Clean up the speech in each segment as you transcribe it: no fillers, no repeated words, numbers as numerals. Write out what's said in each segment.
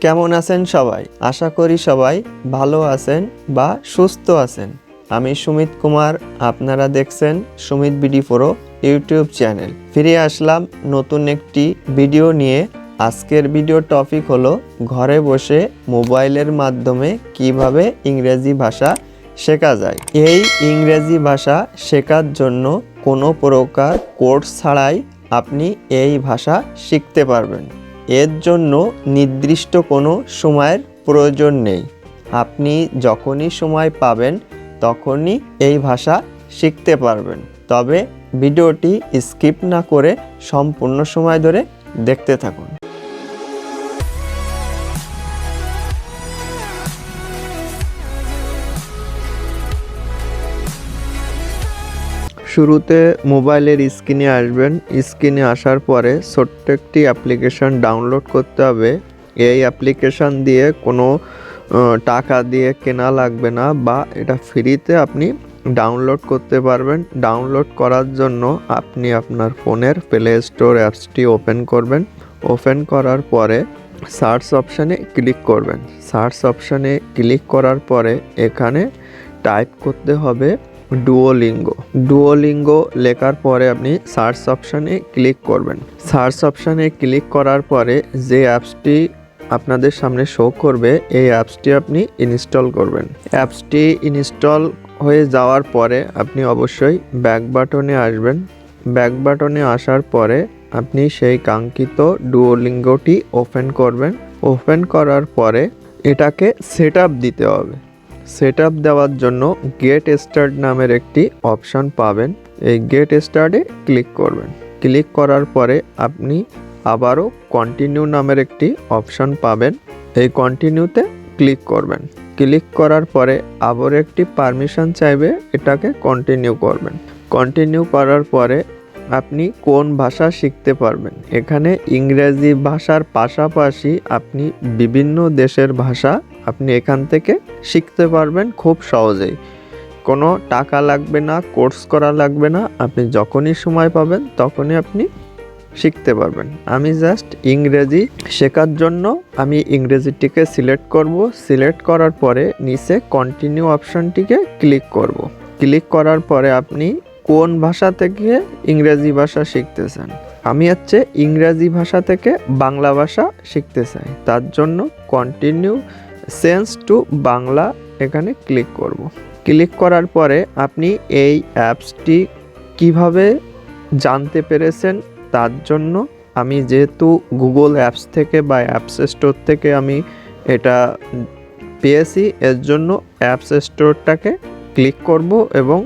কেমন আছেন সবাই? আশা করি সবাই ভালো আছেন বা সুস্থ আছেন। আমি সুমিত কুমার, আপনারা দেখছেন Sumit BD pro YouTube channel. ফিরে আসলাম নতুন একটি ভিডিও নিয়ে। আজকের ভিডিও টপিক হলো ঘরে বসে মোবাইলের মাধ্যমে কিভাবে ইংরেজি ভাষা শেখা যায়। এই ইংরেজি ভাষা শেখার জন্য কোনো প্রকার কোর্স ছাড়াই আপনি এই ভাষা শিখতে পারবেন। এর জন্য নির্দিষ্ট কোনো সময়ের প্রয়োজন নেই। আপনি যখনই সময় পাবেন তখনই এই ভাষা শিখতে পারবেন। তবে ভিডিওটি স্কিপ না করে সম্পূর্ণ সময় ধরে দেখতে থাকুন। শুরুতে মোবাইলের স্ক্রিনে আসবেন। স্ক্রিনে আসার পরে ছোট্ট একটি অ্যাপ্লিকেশন ডাউনলোড করতে হবে। এই অ্যাপ্লিকেশন দিয়ে কোনো টাকা দিয়ে কেনা লাগবে না, বা এটা ফ্রিতে আপনি ডাউনলোড করতে পারবেন। ডাউনলোড করার জন্য আপনি আপনার ফোনের প্লে স্টোর অ্যাপসটি ওপেন করবেন। ওপেন করার পরে সার্চ অপশানে ক্লিক করবেন। সার্চ অপশানে ক্লিক করার পরে এখানে টাইপ করতে হবে ডুওলিঙ্গো লেখার পরে আপনি সার্চ অপশানে ক্লিক করবেন। সার্চ অপশানে ক্লিক করার পরে যে অ্যাপসটি আপনাদের সামনে শো করবে এই অ্যাপসটি আপনি ইনস্টল করবেন। অ্যাপসটি ইনস্টল হয়ে যাওয়ার পরে আপনি অবশ্যই ব্যাক বাটনে আসবেন। ব্যাক বাটনে আসার পরে আপনি সেই কাঙ্ক্ষিত ডুওলিঙ্গোটি ওপেন করবেন। ওপেন করার পরে এটাকে সেট আপ দিতে হবে। সেট আপ দেওয়ার জন্য গেট স্টার্ট নামের একটি অপশান পাবেন। এই গেট স্টার্টে ক্লিক করবেন। ক্লিক করার পরে আপনি আবারও কন্টিনিউ নামের একটি অপশান পাবেন। এই কন্টিনিউতে ক্লিক করবেন। ক্লিক করার পরে আবার একটি পারমিশন চাইবে, এটাকে কন্টিনিউ করবেন। কন্টিনিউ করার পরে আপনি কোন ভাষা শিখতে পারবেন। এখানে ইংরেজি ভাষার পাশাপাশি আপনি বিভিন্ন দেশের ভাষা আপনি এখান থেকে শিখতে পারবেন খুব সহজেই। কোনো টাকা লাগবে না, কোর্স করা লাগবে না। আপনি যখনই সময় পাবেন তখনই আপনি শিখতে পারবেন। আমি জাস্ট ইংরেজি শেখার জন্য আমি ইংরেজিটিকে সিলেক্ট করব। সিলেক্ট করার পরে নিচে কন্টিনিউ অপশানটিকে ক্লিক করব। ক্লিক করার পরে আপনি কোন ভাষা থেকে ইংরেজি ভাষা শিখতে চান। আমি ইংরেজি ভাষা থেকে বাংলা ভাষা শিখতে চাই। তার জন্য কন্টিনিউ চেঞ্জ টু বাংলা এখানে ক্লিক করব। ক্লিক করার পরে আপনি এই অ্যাপসটি কিভাবে জানতে পেরেছেন তার জন্য আমি যেহেতু গুগল অ্যাপস থেকে বা অ্যাপস স্টোর থেকে আমি এটা পেয়েছি, এর জন্য অ্যাপস স্টোরটাকে ক্লিক করব এবং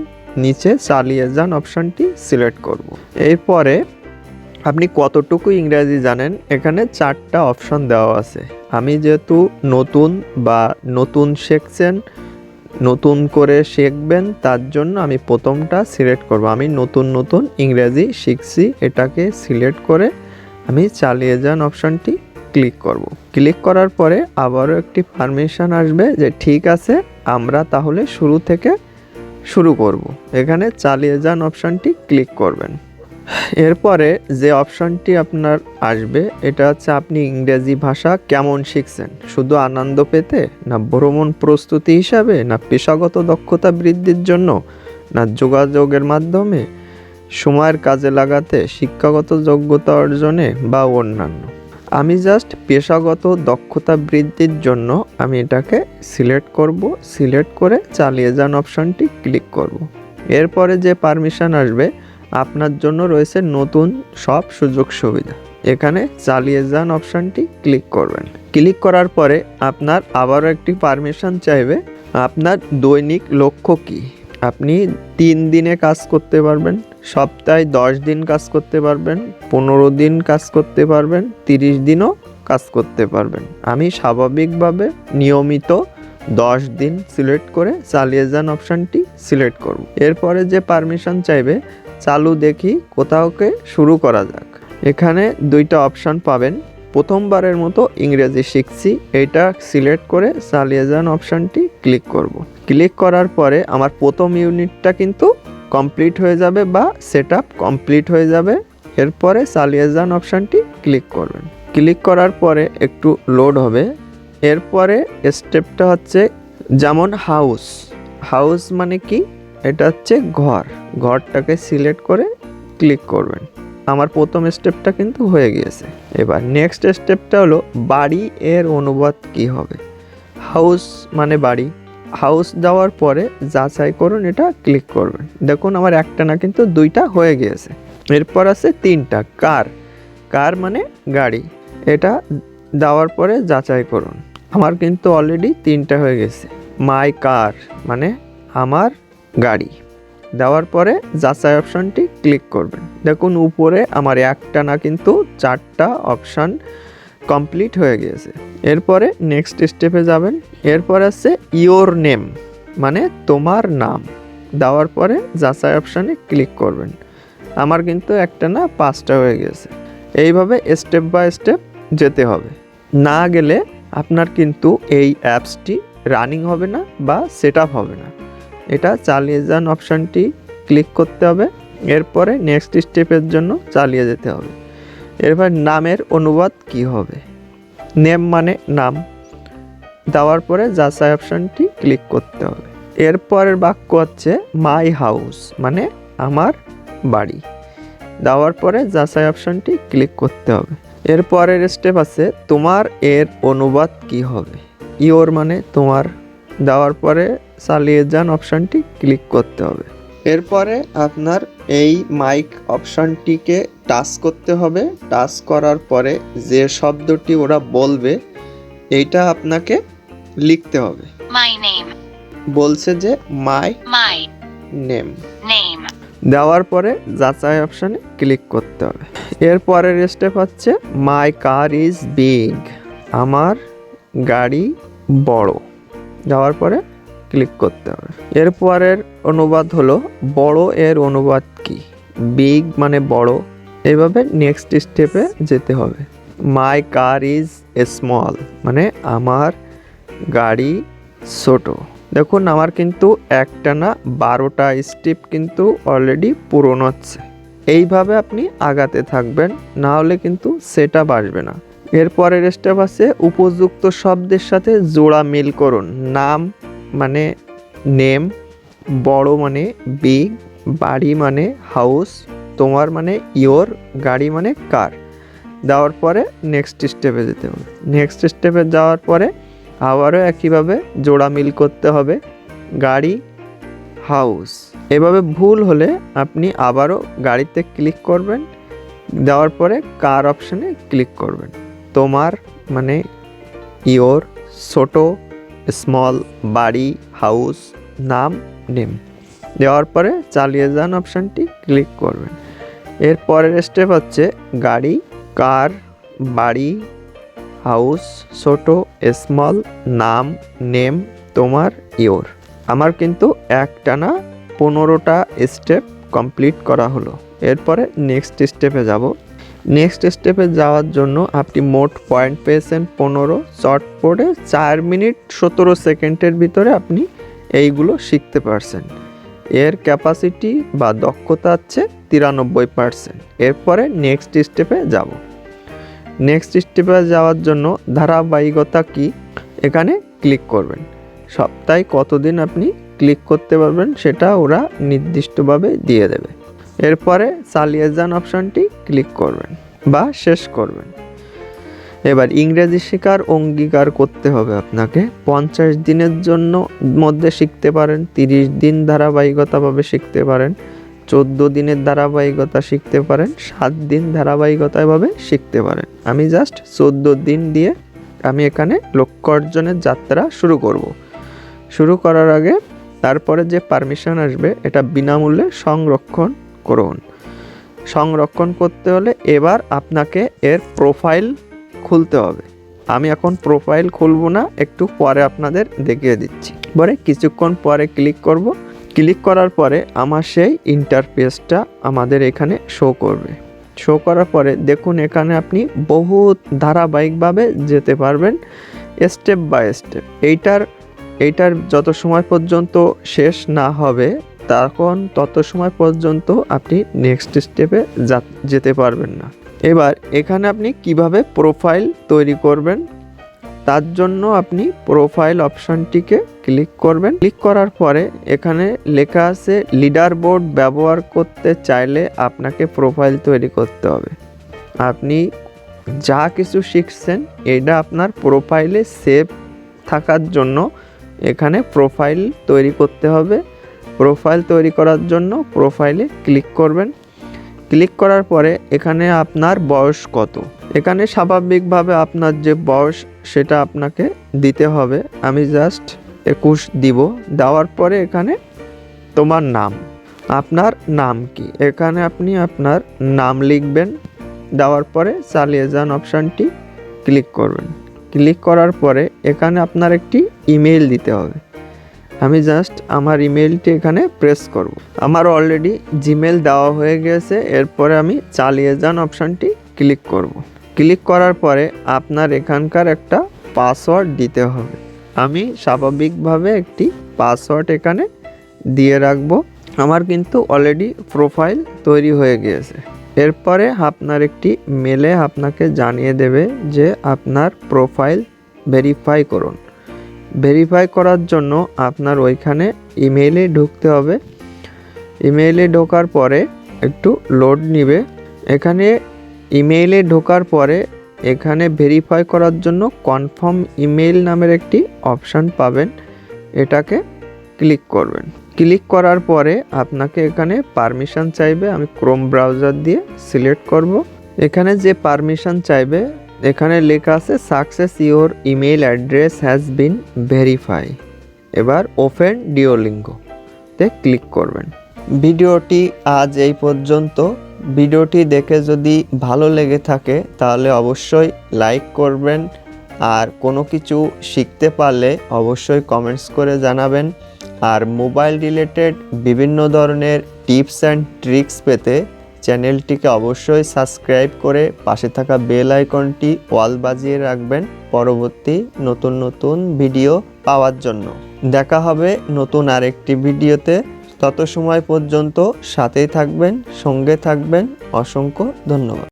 নিচে চালিয়ে যান অপশানটি সিলেক্ট করব। এরপরে আপনি কতটুকু ইংরেজি জানেন এখানে 4টা অপশান দেওয়া আছে। আমি যেহেতু নতুন শিখছেন, নতুন করে শিখবেন, তার জন্য আমি প্রথমটা সিলেক্ট করব। আমি নতুন ইংরেজি শিখছি, এটাকে সিলেক্ট করে আমি চালিয়ে যান অপশানটি ক্লিক করব। ক্লিক করার পরে আবারও একটি পারমিশন আসবে যে ঠিক আছে, আমরা তাহলে শুরু থেকে শুরু করব। এখানে চালিয়ে যান অপশানটি ক্লিক করবেন। এরপরে যে অপশানটি আপনার আসবে এটা আপনি ইংরেজি ভাষা কেমন শিখছেন, শুধু আনন্দ পেতে, না ভ্রমণ প্রস্তুতি হিসাবে, না পেশাগত দক্ষতা বৃদ্ধির জন্য, না যোগাযোগের মাধ্যমে, সময়ের কাজে লাগাতে, শিক্ষাগত যোগ্যতা অর্জনে বা অন্যান্য। আমি জাস্ট পেশাগত দক্ষতা বৃদ্ধির জন্য আমি এটাকে সিলেক্ট করব। সিলেক্ট করে চালিয়ে যান অপশানটি ক্লিক করব। এরপরে যে পারমিশন আসবে আপনার জন্য রয়েছে নতুন সব সুযোগ সুবিধা। এখানে চালিয়ে যান অপশানটি ক্লিক করবেন। ক্লিক করার পরে আপনার আবারও একটি পারমিশন চাইবে, আপনার দৈনিক লক্ষ্য কী। আপনি 3 দিনে কাজ করতে পারবেন, সপ্তাহে 10 দিন কাজ করতে পারবেন, 15 দিন কাজ করতে পারবেন, 30 দিনও কাজ করতে পারবেন। আমি স্বাভাবিকভাবে নিয়মিত 10 দিন সিলেক্ট করে চালিয়ে যান অপশানটি সিলেক্ট করব। এরপরে যে পারমিশন চাইবে চালু দেখি কোথাওকে শুরু করা যাক। এখানে 2টা অপশান পাবেন। প্রথমবারের মতো ইংরেজি শিখছি, এটা সিলেক্ট করে চালিয়ে যান অপশানটি ক্লিক করব। ক্লিক করার পরে আমার প্রথম ইউনিটটা কিন্তু কমপ্লিট হয়ে যাবে বা সেট আপ কমপ্লিট হয়ে যাবে। এরপরে চালিয়ে যান অপশানটি ক্লিক করবেন। ক্লিক করার পরে একটু লোড হবে। এরপরে স্টেপটা হচ্ছে যেমন হাউস। হাউস মানে কি, এটা হচ্ছে ঘর। ঘরটাকে সিলেক্ট করে ক্লিক করবেন। আমার প্রথম স্টেপটা কিন্তু হয়ে গিয়েছে। এবার নেক্সট স্টেপটা হলো বাড়ি এর অনুবাদ কি হবে। হাউস মানে বাড়ি। হাউস দেওয়ার পরে যাচাই করুন, এটা ক্লিক করবেন। দেখুন আমার একটা না কিন্তু দুইটা হয়ে গিয়েছে। এরপর আছে তিনটা। কার। কার মানে গাড়ি। এটা দেওয়ার পরে যাচাই করুন। আমার কিন্তু অলরেডি তিনটা হয়ে গেছে। মাই কার মানে আমার গাড়ি। দেওয়ার পরে যাচাই অপশানটি ক্লিক করবেন। দেখুন উপরে আমার একটা না কিন্তু চারটা অপশান কমপ্লিট হয়ে গিয়েছে। এরপরে নেক্সট স্টেপে যাবেন। এরপর আছে ইওর নেম মানে তোমার নাম। দেওয়ার পরে যাচাই অপশানে ক্লিক করবেন। আমার কিন্তু একটা না পাঁচটা হয়ে গেছে। এইভাবে স্টেপ বাই স্টেপ যেতে হবে। না গেলে আপনার কিন্তু এই অ্যাপসটি রানিং হবে না বা সেট আপ হবে না। এটা চালিয়ে যান অপশানটি ক্লিক করতে হবে। এরপরে নেক্সট স্টেপের জন্য চালিয়ে যেতে হবে। এরপর নামের অনুবাদ কি হবে। নেম মানে নাম। দেওয়ার পরে যাচাই অপশানটি ক্লিক করতে হবে। এরপরের বাক্য হচ্ছে মাই হাউস মানে আমার বাড়ি। দেওয়ার পরে যাচাই অপশানটি ক্লিক করতে হবে। এরপরের স্টেপ আছে তোমার এর অনুবাদ কি হবে। ইওর মানে তোমার। দেওয়ার পরে চালিয়ে যান অপশানটি ক্লিক করতে হবে। এরপরে আপনার এই মাইক অপশানটিকে টাচ করতে হবে। টাচ করার পরে যে শব্দটি ওরা বলবে এইটা আপনাকে লিখতে হবে। মাই নেম বলছে যে মাই নেম। দেওয়ার পরে যাচাই অপশানে ক্লিক করতে হবে। এরপরের স্টেপ হচ্ছে মাই কার ইজ বিগ আমার গাড়ি বড়। দেওয়ার পরে ক্লিক করতে হবে। এরপরের অনুবাদ হলো বড় এর অনুবাদ কি। বিগ মানে বড়। এইভাবে নেক্সট স্টেপে যেতে হবে। মাই কার ইজ স্মল মানে আমার গাড়ি ছোট। দেখুন আমার কিন্তু একটা না 12টা স্টেপ কিন্তু অলরেডি পূরণ হচ্ছে। এইভাবে আপনি আগাতে থাকবেন, না হলে কিন্তু সেটা আসবে না। এরপরের স্টেপ আছে উপযুক্ত শব্দের সাথে জোড়া মিল করুন। নাম মানে নেম, বড় মানে বিগ, বাড়ি মানে হাউস, তোমার মানে ইওর, গাড়ি মানে কার। দেওয়ার পরে নেক্সট স্টেপে যেতে হবে। নেক্সট স্টেপে যাওয়ার পরে আবারও একইভাবে জোড়া মিল করতে হবে। গাড়ি হাউস। এভাবে ভুল হলে আপনি আবারও গাড়িতে ক্লিক করবেন। দেওয়ার পরে কার অপশানে ক্লিক করবেন। তোমার মানে ইওর, ছোট স্মল, বাড়ি হাউস, নাম নেম। দেওয়ার পরে চালিয়ে যান অপশানটি ক্লিক করবেন। এর পরের স্টেপ হচ্ছে গাড়ি, কার, বাড়ি, হাউস, ছোট স্মল, নাম নেম, তোমার ইওর। আমার কিন্তু একটানা 15টা স্টেপ কমপ্লিট করা হলো। এরপরে নেক্সট স্টেপে যাব। নেক্সট স্টেপে যাওয়ার জন্য আপনি মোট পয়েন্ট পেয়েছেন 15। চটপটে 4 মিনিট 17 সেকেন্ডের ভিতরে আপনি এইগুলো শিখতে পারছেন। এর ক্যাপাসিটি বা দক্ষতা হচ্ছে 93%। এরপরে নেক্সট স্টেপে যাব। নেক্সট স্টেপে যাওয়ার জন্য ধারাবাহিকতা কি এখানে ক্লিক করবেন। সপ্তাহে কতদিন আপনি ক্লিক করতে পারবেন সেটা ওরা নির্দিষ্টভাবে দিয়ে দেবে। এরপরে চালিয়ে যান অপশানটি ক্লিক করবেন বা শেষ করবেন। এবার ইংরেজি শেখার অঙ্গীকার করতে হবে আপনাকে। 50 দিনের জন্য মধ্যে শিখতে পারেন, 30 দিন ধারাবাহিকতাভাবে শিখতে পারেন, 14 দিনের ধারাবাহিকতা শিখতে পারেন, 7 দিন ধারাবাহিকতাভাবে শিখতে পারেন। আমি জাস্ট 14 দিন দিয়ে আমি এখানে লক্ষ্য অর্জনের যাত্রা শুরু করব। শুরু করার আগে তারপরে যে পারমিশন আসবে এটা বিনামূল্যে সংরক্ষণ করুন। সংরক্ষণ করতে হলে এবার আপনাকে এর প্রোফাইল খুলতে হবে। আমি এখন প্রোফাইল খুলবো না, একটু পরে আপনাদের দেখিয়ে দিচ্ছি। পরে কিছুক্ষণ পরে ক্লিক করব। ক্লিক করার পরে আমার সেই ইন্টারফেসটা আমাদের এখানে শো করবে। শো করার পরে দেখুন এখানে আপনি বহুত ধারাবাহিকভাবে যেতে পারবেন স্টেপ বাই স্টেপ। এইটার যত সময় পর্যন্ত শেষ না হবে তত সময় পর্যন্ত আপনি নেক্সট স্টেপে যেতে পারবেন না। এবার এখানে আপনি কিভাবে প্রোফাইল তৈরি করবেন তার জন্য আপনি প্রোফাইল অপশনটিকে ক্লিক করবেন। ক্লিক করার পরে এখানে লেখা আছে লিডার বোর্ড ব্যবহার করতে চাইলে আপনাকে প্রোফাইল তৈরি করতে হবে। আপনি যা কিছু শিখছেন এটা আপনার প্রোফাইলে সেভ থাকার জন্য এখানে প্রোফাইল তৈরি করতে হবে। প্রোফাইল তৈরি করার জন্য প্রোফাইলে ক্লিক করবেন। ক্লিক করার পরে এখানে আপনার বয়স কত, এখানে স্বাভাবিকভাবে আপনার যে বয়স সেটা আপনাকে দিতে হবে। আমি জাস্ট 21 দিব। দেওয়ার পরে এখানে তোমার নাম, আপনার নাম কি, এখানে আপনি আপনার নাম লিখবেন। দেওয়ার পরে চালিয়ে যান অপশানটি ক্লিক করবেন। ক্লিক করার পরে এখানে আপনার একটি ইমেল দিতে হবে। আমি জাস্ট আমার ইমেলটি এখানে প্রেস করব। আমার অলরেডি জিমেল দেওয়া হয়ে গেছে। এরপরে আমি চালিয়ে যান অপশানটি ক্লিক করব। ক্লিক করার পরে আপনার এখানকার একটা পাসওয়ার্ড দিতে হবে। আমি স্বাভাবিকভাবে একটি পাসওয়ার্ড এখানে দিয়ে রাখবো। আমার কিন্তু অলরেডি প্রোফাইল তৈরি হয়ে গিয়েছে। এরপরে আপনার একটি মেলে আপনাকে জানিয়ে দেবে যে আপনার প্রোফাইল ভেরিফাই করুন। ভেরিফাই করার জন্য আপনার ওইখানে ইমেইলে ঢুকতে হবে। ইমেইলে ঢোকার পরে একটু লোড নিবে। এখানে ইমেইলে ঢোকার পরে এখানে ভেরিফাই করার জন্য কনফার্ম ইমেইল নামের একটি অপশান পাবেন, এটাকে ক্লিক করবেন। ক্লিক করার পরে আপনাকে এখানে পারমিশন চাইবে। আমি ক্রোম ব্রাউজার দিয়ে সিলেক্ট করব। এখানে যে পারমিশন চাইবে এখানে লেখা আছে success your email address has been verify. এবার ওপেন ডিওলিঙ্গো তে ক্লিক করবেন। ভিডিওটি আজ এই পর্যন্ত। ভিডিওটি দেখে যদি ভালো লেগে থাকে তাহলে অবশ্যই লাইক করবেন, আর কোনো কিছু শিখতে পারলে অবশ্যই কমেন্টস করে জানাবেন। আর মোবাইল রিলেটেড বিভিন্ন ধরনের টিপস অ্যান্ড ট্রিক্স পেতে চ্যানেলটিকে অবশ্যই সাবস্ক্রাইব করে পাশে থাকা বেল আইকনটি অল বাজিয়ে রাখবেন পরবর্তী নতুন নতুন ভিডিও পাওয়ার জন্য। দেখা হবে নতুন আরেকটি ভিডিওতে। তত সময় পর্যন্ত সাথেই থাকবেন, সঙ্গে থাকবেন। অসংখ্য ধন্যবাদ।